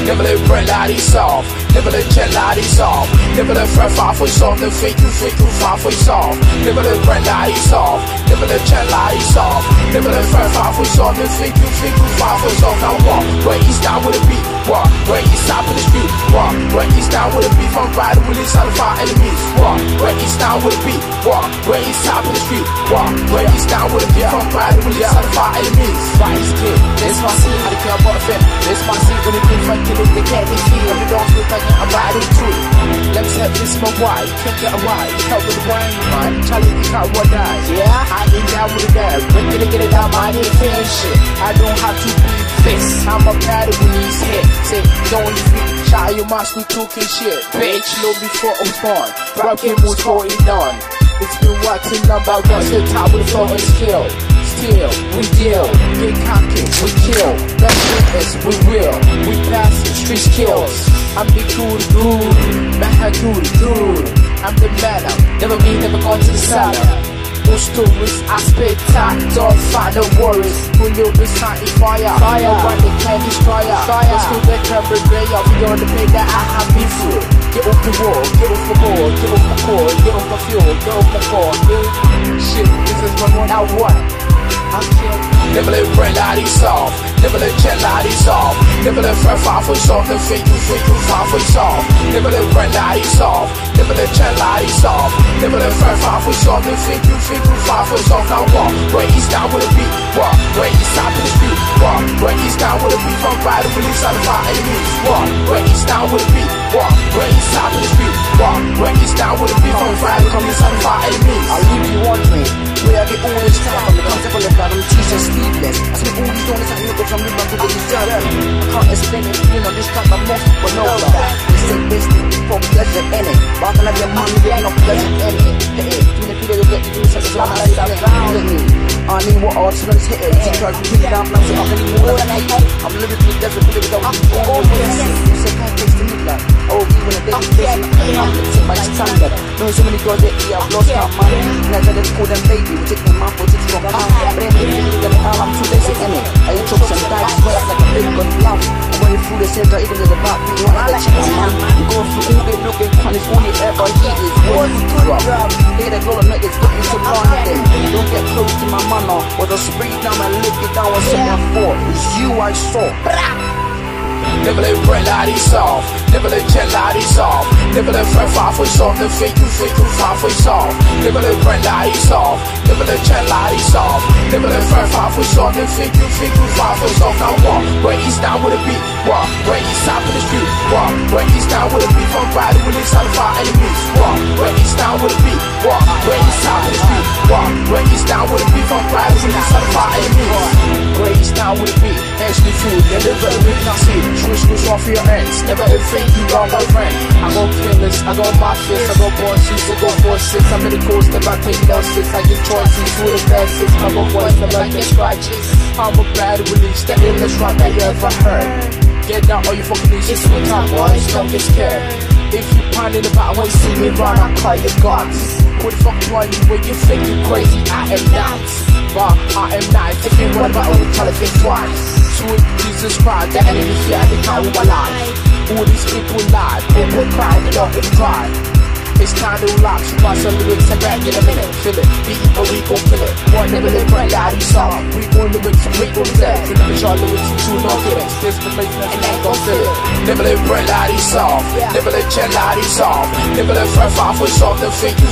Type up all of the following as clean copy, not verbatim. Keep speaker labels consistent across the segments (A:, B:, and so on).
A: never let bread lie soft, never let jet lie soft, never let fret far for soft, then fake you far for soft, never let bread lie soft, never let jet lie soft, never let fret far for soft, then fake you far for soft. Now walk, where he's down with a beat, walk, where he's top in the street, walk, where he's down with a beat from riding with his satisfied enemies, walk, where he's down with a beat, walk, where he's top in the street, walk, where he's down with a beat from riding with his satisfied enemies. Vice kid, this my scene, how to care about a fit, this my scene, when it comes from killing, they can't defeat. On the dogs look like I'm riding through. Let me say this my why, can't get a ride. You help with the brain, man. Charlie, you can't what dies. Yeah, I ain't down with the dad. When did I get it down, I ain't finish shit. I don't have to be fixed. I'm a battle when these hit. Say, don't leave me. Shout your mask, we talking shit. Bitch, low before I was born. Rap game was going on. It's been watching number one, the top with the flow and skill. Still, we deal, get cocky, we kill. Best witness, we will. We pass street skills. I'm the good, man, good. I'm the man, never been, never gone to the salad. No stories, I spit time, don't find the worries. Who live beside the fire, when they can destroy ya. Let's go back and brigade off beyond the pain that I have been through. Get off the wall, get off the ball, get off the core, get off the fuel, get off the core. Shit, this is my one, now what? Never let bread lie soft, never let jet lie soft, never let fret far for soft, then fake you far for soft, never let bread lie soft, never let jet lie soft, never let fret far for soft, then fake you far for soft. Now walk, where he's down with a beat, walk, where he's top in the street, walk, where he's down with a beat from riding with his satisfied enemies, walk, where he's down with a beat, walk, where he's top in the street, walk, where he's down with a beat from riding with his satisfied enemies.
B: I'll leave you one way, where I get all this time from the concept of the bottom, teacher sleepless. I spend all these donuts and look from the back to the deserve. I can't explain it, you know, this type of mess, but no, this is business for pleasure in it. But I can have your money, there ain't no pleasure in it. You know, people get to do such a lot like that around me. I need what all students hit it. She tries to pick it down, now say, I'm any more than I hate. I'm living through desert, but without all this. You say, can't taste the meat like, oh, even if they can taste it, I'm gonna take my standard. Know so many girls that I've lost my money. And I try to call them baby, we take them out for 6 from pound. But then they think that I'm too basic in it. I eat chokes and bags, sweat like a big gun love. And when you fool the center, even in the back, you want to check my man. You go through all the looking, and it's only ever he is what you drop. Hear the girl and make it looking to London. Don't get close to my manor, or just spray down and lick it down and set my for. It's you I saw.
A: Never let bread lie soft, never let jet lie soft, never let fret far for soft, then fake you far for soft, never let bread lie soft, never let jet lie soft, never let fret far for soft, then fake you far for soft. Now walk, where he's down with a beat, walk, where he's top in the street, walk, where he's down with a beat from riding with his satisfied enemies, walk, where he's down with a beat, walk, where he's top in the street, walk, where he's down with a beat from riding with his satisfied enemies, where he's down with a beat, hands me food, then the very not see. Switch off your ends, never ever think you wrong, my friend. I go killers, I go mafias, I go bosses, I go forces. I'm in the coast, never take losses. I give choices, who the best is. I go boys, never get scratches. I'm a bad release, the illest rap that you ever heard. Get down all you fucking need, it's with top boys, don't get scared. If you pound in the battle, when you see me run, I'll call your guns. What the fuck are you when you think you crazy? I am not, but I am not. If you run about it, tell it twice. Sweet Jesus Christ, the enemy here, they can't move alive. All these people lie, people cry, they don't even cry. It's time to relax, you pass some lyrics and back in a minute. Feel it, beat but we gon' kill it. One never let bread lie soft. We gon' lyrics and we gon' dead. We never try lyrics and two no gimmicks. This the make and ain't gon' feel it. Never let bread lie soft, never let jet lie soft, never let fret far for soft, then fake you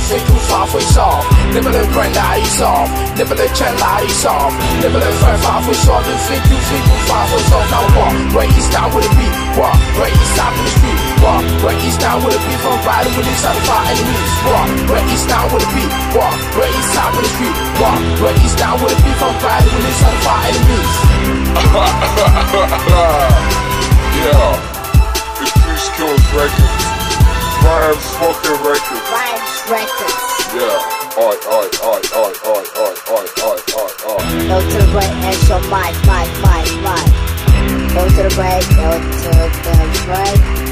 A: far for soft. Never let bread lie soft, never let jet lie soft, never let fret far for soft, then fake you far for soft. Now walk, where he's down with a beat, walk, where he's top in the street, walk, where he's down with a beat from riding with his satisfied enemies, walk, where he's down with a beat, walk, where he's top in the street, walk, where he's down with a beat from riding with his satisfied enemies.
C: Yeah, it's Street Skills Records, Grime fucking Records.
D: Grime Records.
C: Yeah. Alright.
D: Go to the right and show my. Go to the right, go to the right.